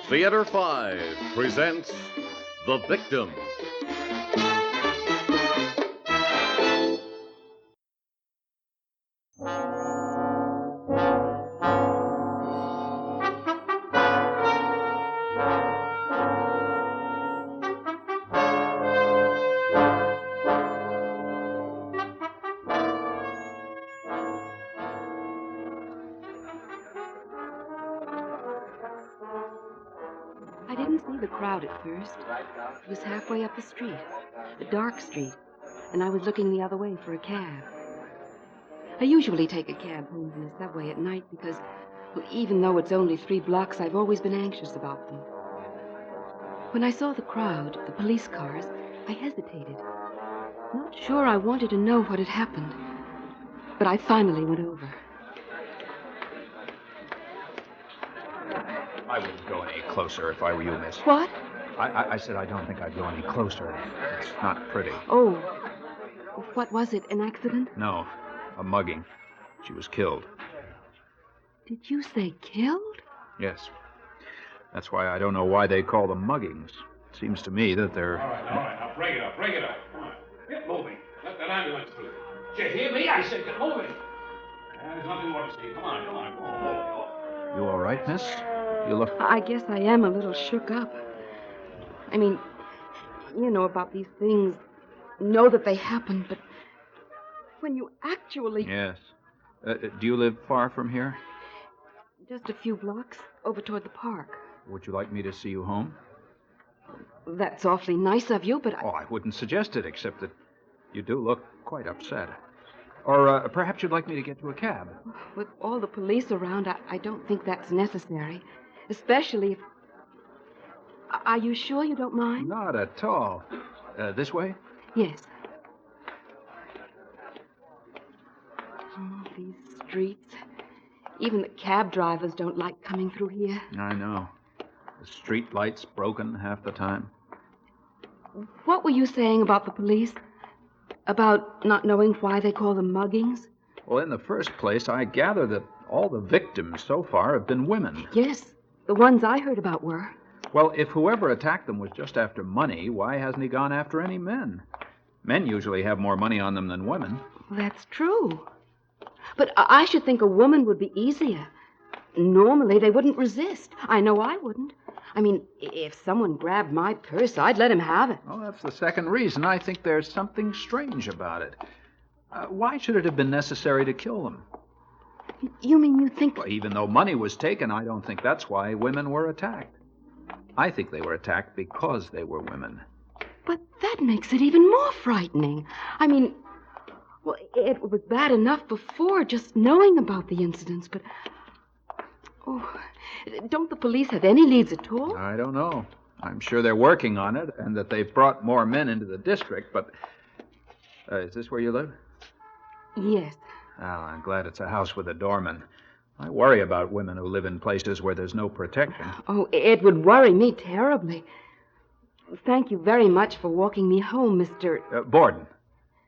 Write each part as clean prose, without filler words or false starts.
Theater 5 presents The Victim. I didn't see the crowd at first. It was halfway up the street, a dark street, and I was looking the other way for a cab. I usually take a cab home from the subway at night because, well, even though it's only 3 blocks, I've always been anxious about them. When I saw the crowd, the police cars, I hesitated. Not sure I wanted to know what had happened, but I finally went over. I wouldn't go any closer if I were you, miss. What? I said I don't think I'd go any closer. It's not pretty. Oh, what was it, an accident? No, a mugging. She was killed. Did you say killed? Yes. That's why I don't know why they call them muggings. It seems to me that they're... All right, now break it up. Come on, get moving. Let that ambulance through. Did you hear me? I said get moving. There's nothing more to see. Come on. Go. You all right, miss? You look... I guess I am a little shook up. I mean, you know about these things, know that they happen, but when you actually... Yes. Do you live far from here? Just a few blocks over toward the park. Would you like me to see you home? That's awfully nice of you, but Oh, I wouldn't suggest it, except that you do look quite upset. Or perhaps you'd like me to get you a cab. with all the police around, I don't think that's necessary. Especially if... Are you sure you don't mind? Not at all. This way? Yes. Oh, these streets. Even the cab drivers don't like coming through here. I know. The street lights broken half the time. What were you saying about the police? About not knowing why they call them muggings? Well, in the first place, I gather that all the victims so far have been women. Yes, the ones I heard about were. Well, if whoever attacked them was just after money, why hasn't he gone after any men? Men usually have more money on them than women. Well, that's true. But I should think a woman would be easier. Normally, they wouldn't resist. I know I wouldn't. I mean, if someone grabbed my purse, I'd let him have it. Well, that's the second reason I think there's something strange about it. Why should it have been necessary to kill them? You mean you think... Well, even though money was taken, I don't think that's why women were attacked. I think they were attacked because they were women. But that makes it even more frightening. I mean, well, it was bad enough before just knowing about the incidents, but... Oh, don't the police have any leads at all? I don't know. I'm sure they're working on it and that they've brought more men into the district, but... is this where you live? Yes. Oh, I'm glad it's a house with a doorman. I worry about women who live in places where there's no protection. Oh, it would worry me terribly. Thank you very much for walking me home, Mr... Borden.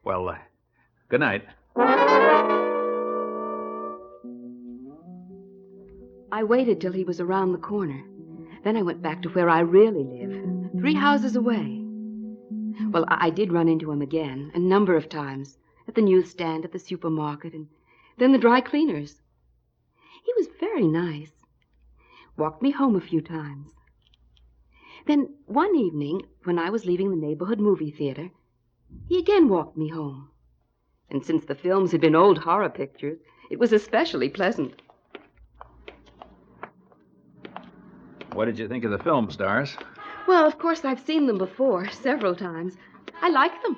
Well, good night. I waited till he was around the corner. Then I went back to where I really live, 3 houses away. Well, I did run into him again, a number of times, at the newsstand, at the supermarket, and then the dry cleaners. He was very nice. Walked me home a few times. Then one evening, when I was leaving the neighborhood movie theater, he again walked me home. And since the films had been old horror pictures, it was especially pleasant. What did you think of the film, Stars? Well, of course, I've seen them before, several times. I like them.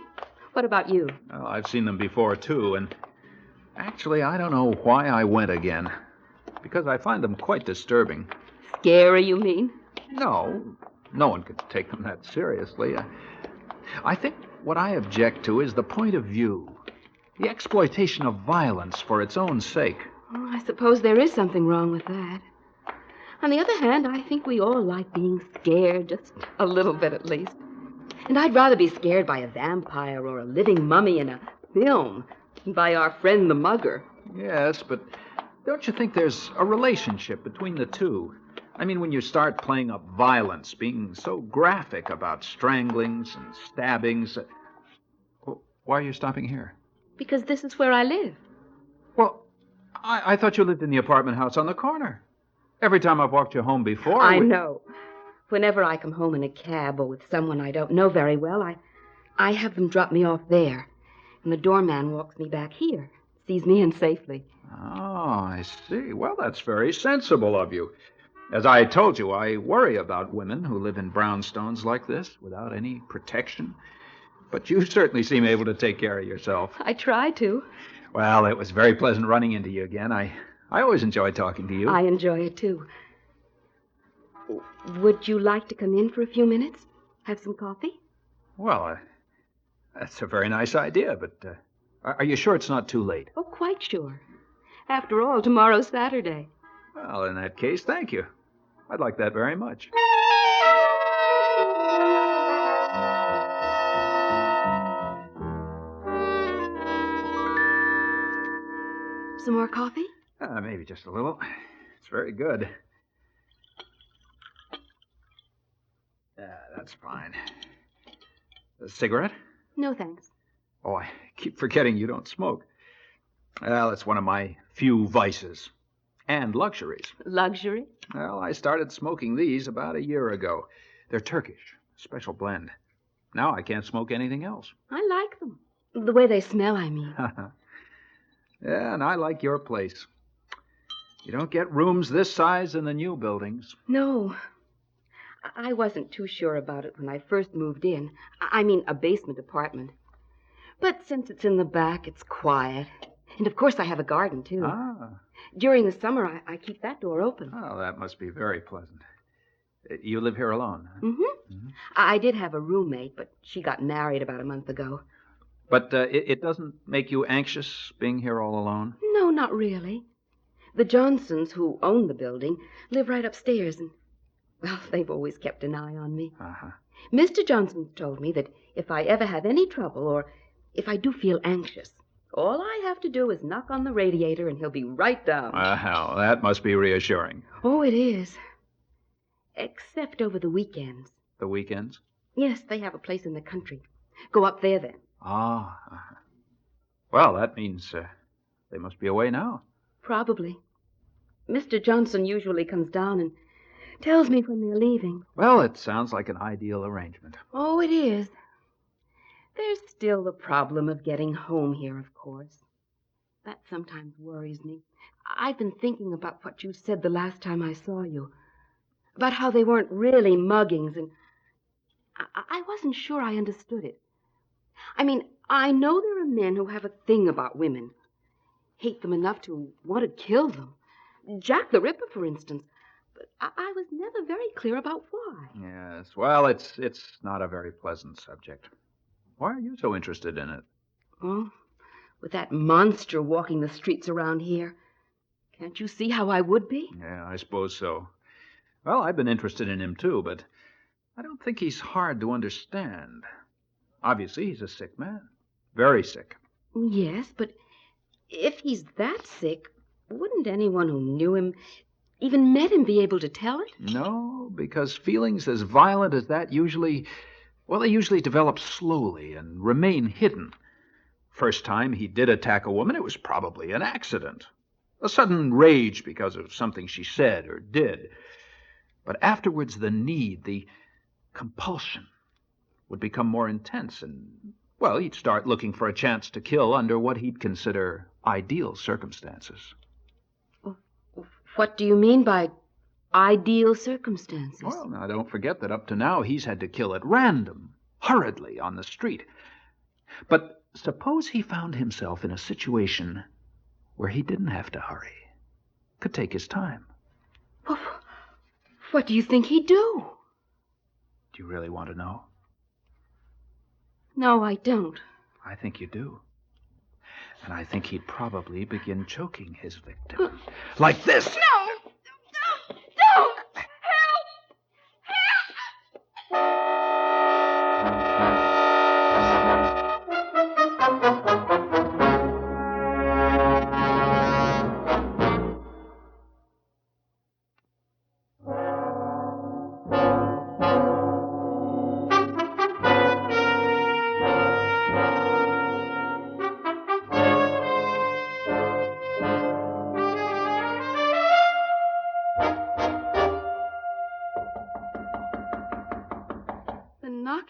What about you? Well, I've seen them before, too, and actually, I don't know why I went again. Because I find them quite disturbing. Scary, you mean? No one could take them that seriously. I think what I object to is the point of view. The exploitation of violence for its own sake. Oh, I suppose there is something wrong with that. On the other hand, I think we all like being scared, just a little bit at least. And I'd rather be scared by a vampire or a living mummy in a film than by our friend the mugger. Yes, but don't you think there's a relationship between the two? I mean, when you start playing up violence, being so graphic about stranglings and stabbings. Why are you stopping here? Because this is where I live. Well, I thought you lived in the apartment house on the corner. Every time I've walked you home before... I know. Whenever I come home in a cab or with someone I don't know very well, I have them drop me off there. And the doorman walks me back here, sees me in safely. Oh, I see. Well, that's very sensible of you. As I told you, I worry about women who live in brownstones like this without any protection. But you certainly seem able to take care of yourself. I try to. Well, it was very pleasant running into you again. I always enjoy talking to you. I enjoy it, too. Would you like to come in for a few minutes? Have some coffee? Well, that's a very nice idea, but are you sure it's not too late? Oh, quite sure. After all, tomorrow's Saturday. Well, in that case, thank you. I'd like that very much. Some more coffee? Maybe just a little. It's very good. That's fine. A cigarette? No, thanks. Oh, I keep forgetting you don't smoke. Well, it's one of my few vices. And luxuries. Luxury? Well, I started smoking these about a year ago. They're Turkish, special blend. Now I can't smoke anything else. I like them. The way they smell, I mean. Yeah, and I like your place. You don't get rooms this size in the new buildings. No. I wasn't too sure about it when I first moved in. I mean, a basement apartment. But since it's in the back, it's quiet. And of course I have a garden, too. Ah. During the summer, I keep that door open. Oh, that must be very pleasant. You live here alone? Huh? Mm-hmm. I did have a roommate, but she got married about a month ago. But it doesn't make you anxious being here all alone? No, not really. The Johnsons, who own the building, live right upstairs, and, well, they've always kept an eye on me. Uh-huh. Mr. Johnson told me that if I ever have any trouble or if I do feel anxious, all I have to do is knock on the radiator and he'll be right down. Well, that must be reassuring. Oh, it is. Except over the weekends. The weekends? Yes, they have a place in the country. Go up there then. Ah. Uh-huh. Well, that means they must be away now. Probably. Mr. Johnson usually comes down and tells me when they're leaving. Well, it sounds like an ideal arrangement. Oh, it is. There's still the problem of getting home here, of course. That sometimes worries me. I've been thinking about what you said the last time I saw you. About how they weren't really muggings, and I wasn't sure I understood it. I mean, I know there are men who have a thing about women. Hate them enough to want to kill them. Jack the Ripper, for instance. But I was never very clear about why. Yes, well, it's not a very pleasant subject. Why are you so interested in it? Oh, with that monster walking the streets around here. Can't you see how I would be? Yeah, I suppose so. Well, I've been interested in him, too, but I don't think he's hard to understand. Obviously, he's a sick man. Very sick. Yes, but if he's that sick, wouldn't anyone who knew him, even met him, be able to tell it? No, because feelings as violent as that usually develop slowly and remain hidden. First time he did attack a woman, it was probably an accident. A sudden rage because of something she said or did. But afterwards, the need, the compulsion, would become more intense and, well, he'd start looking for a chance to kill under what he'd consider ideal circumstances. What do you mean by ideal circumstances? Well, now, don't forget that up to now he's had to kill at random, hurriedly, on the street. But suppose he found himself in a situation where he didn't have to hurry, could take his time. Well, what do you think he'd do? Do you really want to know? No, I don't. I think you do. And I think he'd probably begin choking his victim. Like this. No! Don't! Help! Help!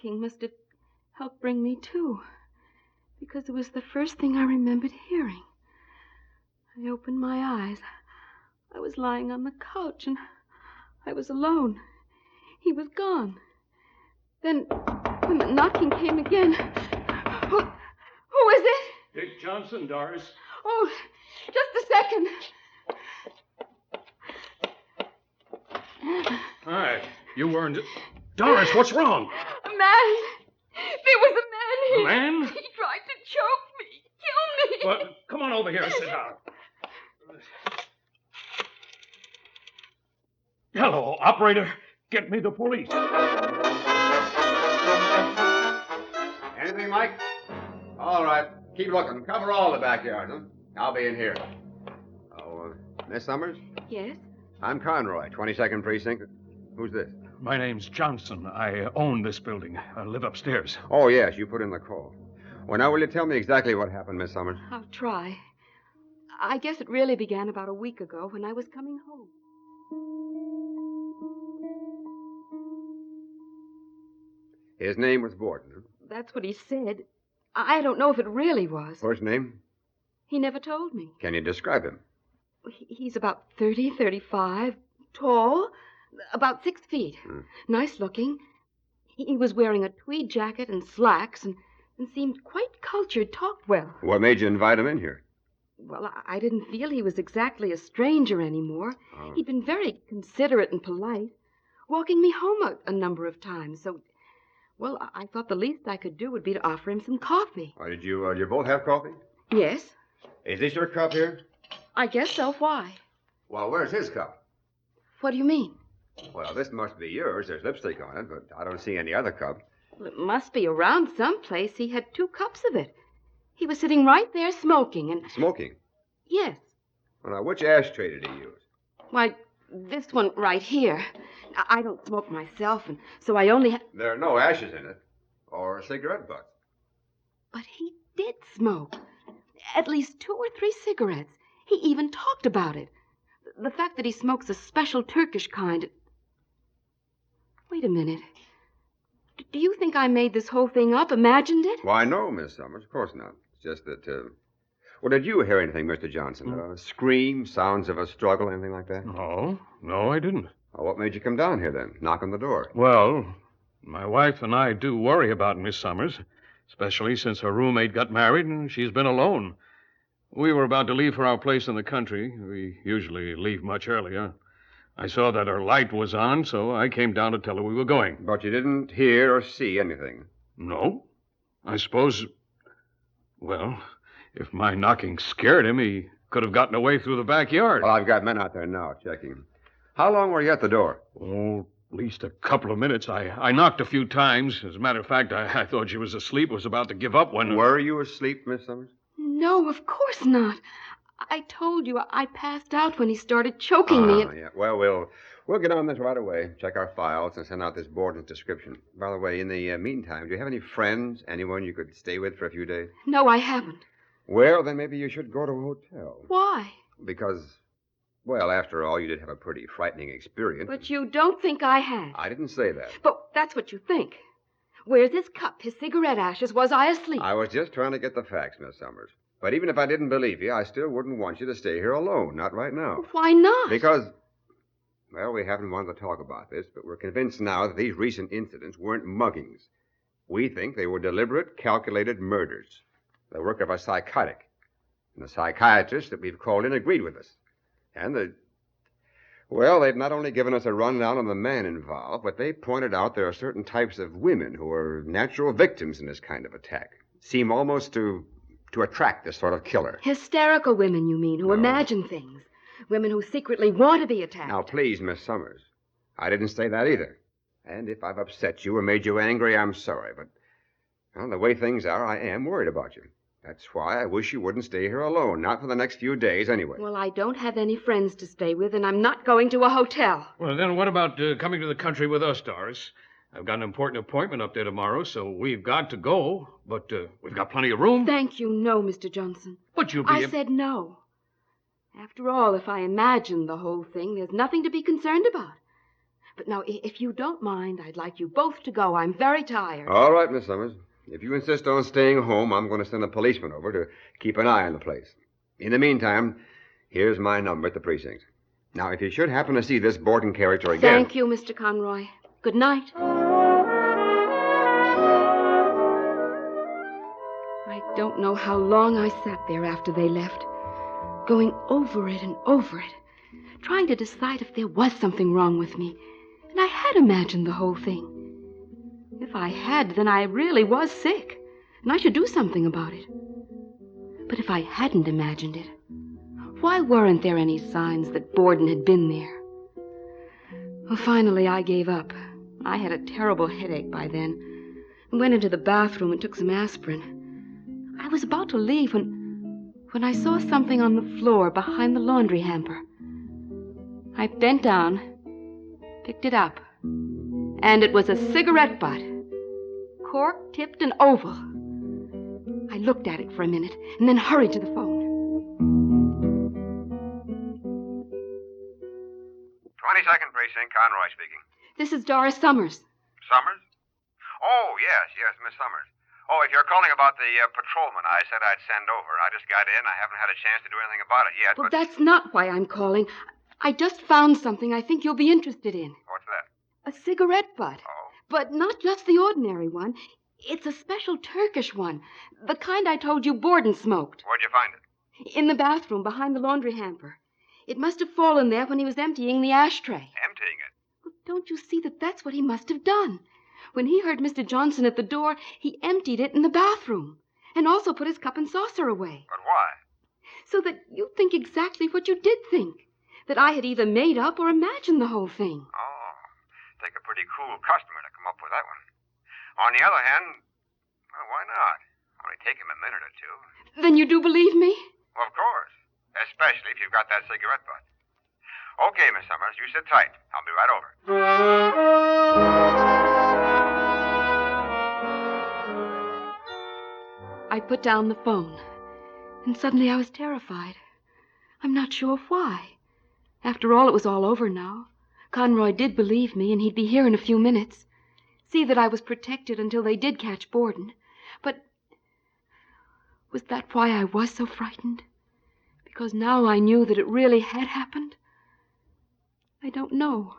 knocking must have helped bring me to, because it was the first thing I remembered hearing. I opened my eyes. I was lying on the couch, and I was alone. He was gone. Then, when the knocking came again... Who is it? Dick Johnson, Doris. Oh, just a second. All right. You weren't... Doris, what's wrong? A man. There was a man here. A man? He tried to choke me, kill me. Well, come on over here and sit down. Hello, operator. Get me the police. Anything, Mike? All right. Keep looking. Cover all the backyard, huh? I'll be in here. Oh, Miss Summers? Yes? I'm Conroy, 22nd Precinct. Who's this? My name's Johnson. I own this building. I live upstairs. Oh, yes, you put in the call. Well, now, will you tell me exactly what happened, Miss Summers? I'll try. I guess it really began about a week ago when I was coming home. His name was Borden, huh? That's what he said. I don't know if it really was. First name? He never told me. Can you describe him? He's about 30, 35, tall, about 6 feet. Nice looking. He was wearing a tweed jacket and slacks and seemed quite cultured, talked well. What made you invite him in here? Well, I didn't feel he was exactly a stranger anymore. Oh. He'd been very considerate and polite, walking me home a number of times. So, well, I thought the least I could do would be to offer him some coffee. Oh, did you both have coffee? Yes, Is this your cup here? I guess so. Why? Well, where's his cup? What do you mean? Well, this must be yours. There's lipstick on it, but I don't see any other cup. Well, it must be around someplace. He had 2 cups of it. He was sitting right there smoking, and... Smoking? Yes. Well, now, which ashtray did he use? Why, this one right here. I don't smoke myself, and so I only There are no ashes in it, or cigarette butts. But he did smoke. At least 2 or 3 cigarettes. He even talked about it. The fact that he smokes a special Turkish kind... Wait a minute. Do you think I made this whole thing up, imagined it? Why, no, Miss Summers. Of course not. It's just that, Well, did you hear anything, Mr. Johnson? A scream, sounds of a struggle, anything like that? No, I didn't. Well, what made you come down here, then? Knock on the door. Well, my wife and I do worry about Miss Summers, especially since her roommate got married and she's been alone. We were about to leave for our place in the country. We usually leave much earlier. I saw that her light was on, so I came down to tell her we were going. But you didn't hear or see anything? No. I suppose... Well, if my knocking scared him, he could have gotten away through the backyard. Well, I've got men out there now checking. How long were you at the door? Oh, at least a couple of minutes. I knocked a few times. As a matter of fact, I thought she was asleep, was about to give up when... Were you asleep, Miss Summers? No, of course not. I told you I passed out when he started choking me. Yeah. Well, we'll get on this right away. Check our files and send out this Borden's description. By the way, in the meantime, do you have any friends, anyone you could stay with for a few days? No, I haven't. Well, then maybe you should go to a hotel. Why? Because, well, after all, you did have a pretty frightening experience. But you don't think I had. I didn't say that. But that's what you think. Where's his cup, his cigarette ashes? Was I asleep? I was just trying to get the facts, Miss Summers. But even if I didn't believe you, I still wouldn't want you to stay here alone. Not right now. Why not? Because, well, we haven't wanted to talk about this, but we're convinced now that these recent incidents weren't muggings. We think they were deliberate, calculated murders. The work of a psychotic. And the psychiatrist that we've called in agreed with us. And well, they've not only given us a rundown on the man involved, but they pointed out there are certain types of women who are natural victims in this kind of attack. Seem almost to attract this sort of killer. Hysterical women, you mean, who imagine things. Women who secretly want to be attacked. Now, please, Miss Summers. I didn't say that either. And if I've upset you or made you angry, I'm sorry. But, well, the way things are, I am worried about you. That's why I wish you wouldn't stay here alone. Not for the next few days, anyway. Well, I don't have any friends to stay with, and I'm not going to a hotel. Well, then what about coming to the country with us, Doris? I've got an important appointment up there tomorrow, so we've got to go. But we've got plenty of room. Thank you, no, Mr. Johnson. But you'll be... I said no. After all, if I imagined the whole thing, there's nothing to be concerned about. But now, if you don't mind, I'd like you both to go. I'm very tired. All right, Miss Summers. If you insist on staying home, I'm going to send a policeman over to keep an eye on the place. In the meantime, here's my number at the precinct. Now, if you should happen to see this Borden character again... Thank you, Mr. Conroy. Good night. I don't know how long I sat there after they left, going over it and over it, trying to decide if there was something wrong with me. And I had imagined the whole thing. If I had, then I really was sick, and I should do something about it. But if I hadn't imagined it, why weren't there any signs that Borden had been there? Well, finally, I gave up. I had a terrible headache by then, and went into the bathroom and took some aspirin. I was about to leave when I saw something on the floor behind the laundry hamper. I bent down, picked it up, and it was a cigarette butt, cork, tipped, and oval. I looked at it for a minute and then hurried to the phone. 22nd Precinct, Conroy speaking. This is Doris Summers. Summers? Oh, yes, Miss Summers. Oh, if you're calling about the patrolman I said I'd send over. I just got in. I haven't had a chance to do anything about it yet, Well, but... that's not why I'm calling. I just found something I think you'll be interested in. What's that? A cigarette butt. Oh. But not just the ordinary one. It's a special Turkish one. The kind I told you Borden smoked. Where'd you find it? In the bathroom behind the laundry hamper. It must have fallen there when he was emptying the ashtray. Emptying it? Well, don't you see that that's what he must have done? When he heard Mr. Johnson at the door, he emptied it in the bathroom and also put his cup and saucer away. But why? So that you think exactly what you did think. That I had either made up or imagined the whole thing. Oh, take a pretty cool customer to come up with that one. On the other hand, well, why not? Only take him a minute or two. Then you do believe me? Well, of course. Especially if you've got that cigarette butt. Okay, Miss Summers, you sit tight. I'll be right over. I put down the phone, and suddenly I was terrified. I'm not sure why. After all, it was all over now. Conroy did believe me, and he'd be here in a few minutes. See that I was protected until they did catch Borden. But was that why I was so frightened? Because now I knew that it really had happened? I don't know.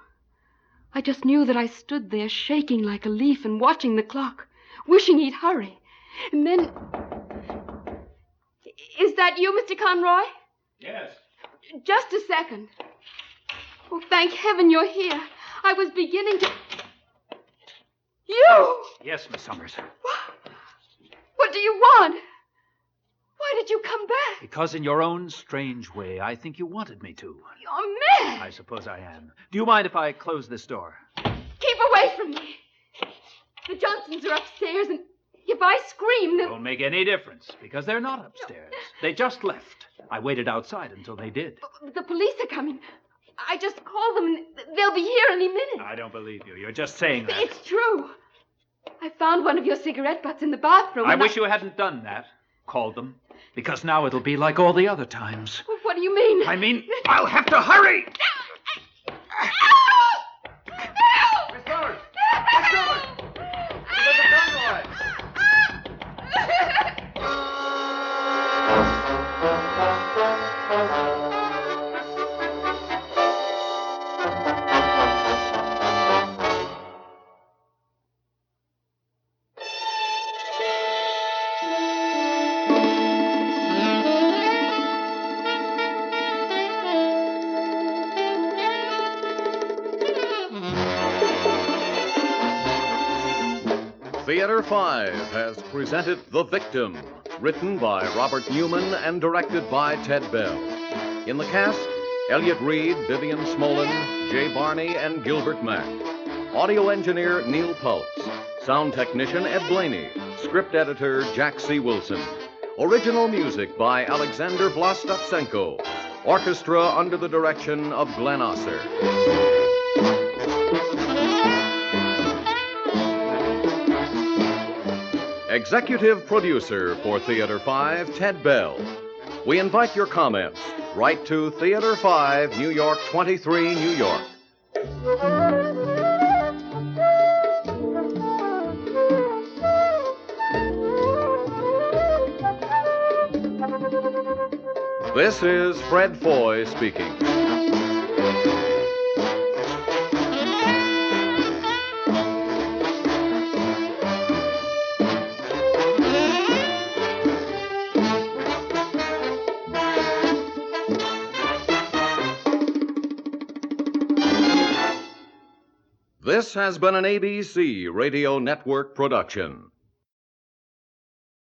I just knew that I stood there shaking like a leaf and watching the clock, wishing he'd hurry. And then... Is that you, Mr. Conroy? Yes. Just a second. Oh, thank heaven you're here. I was beginning to... You! Yes, Miss Summers. What do you want? Why did you come back? Because in your own strange way, I think you wanted me to. You're mad. I suppose I am. Do you mind if I close this door? Keep away from me. The Johnsons are upstairs, and if I scream, they'll... Won't make any difference, because they're not upstairs. They just left. I waited outside until they did. The police are coming. I just called them, and they'll be here any minute. I don't believe you. You're just saying that. It's true. I found one of your cigarette butts in the bathroom. I wish you hadn't done that. Called them. Because now it'll be like all the other times. What do you mean? I mean, I'll have to hurry! Miss Summers! Miss Summers! There's a Conroy! Theater 5 has presented The Victim, written by Robert Newman and directed by Ted Bell. In the cast, Elliott, Reid, Vivian, Smolen, J. Barney, and Gilbert Mack. Audio engineer Neil Pultz. Sound technician Ed Blaney. Script editor Jack C. Wilson. Original music by Alexander Vlastotsenko. Orchestra under the direction of Glenn Osser. Executive producer for Theater 5, Ted Bell. We invite your comments. Write to Theater 5, New York 23, New York. This is Fred Foy speaking. This has been an ABC Radio Network production.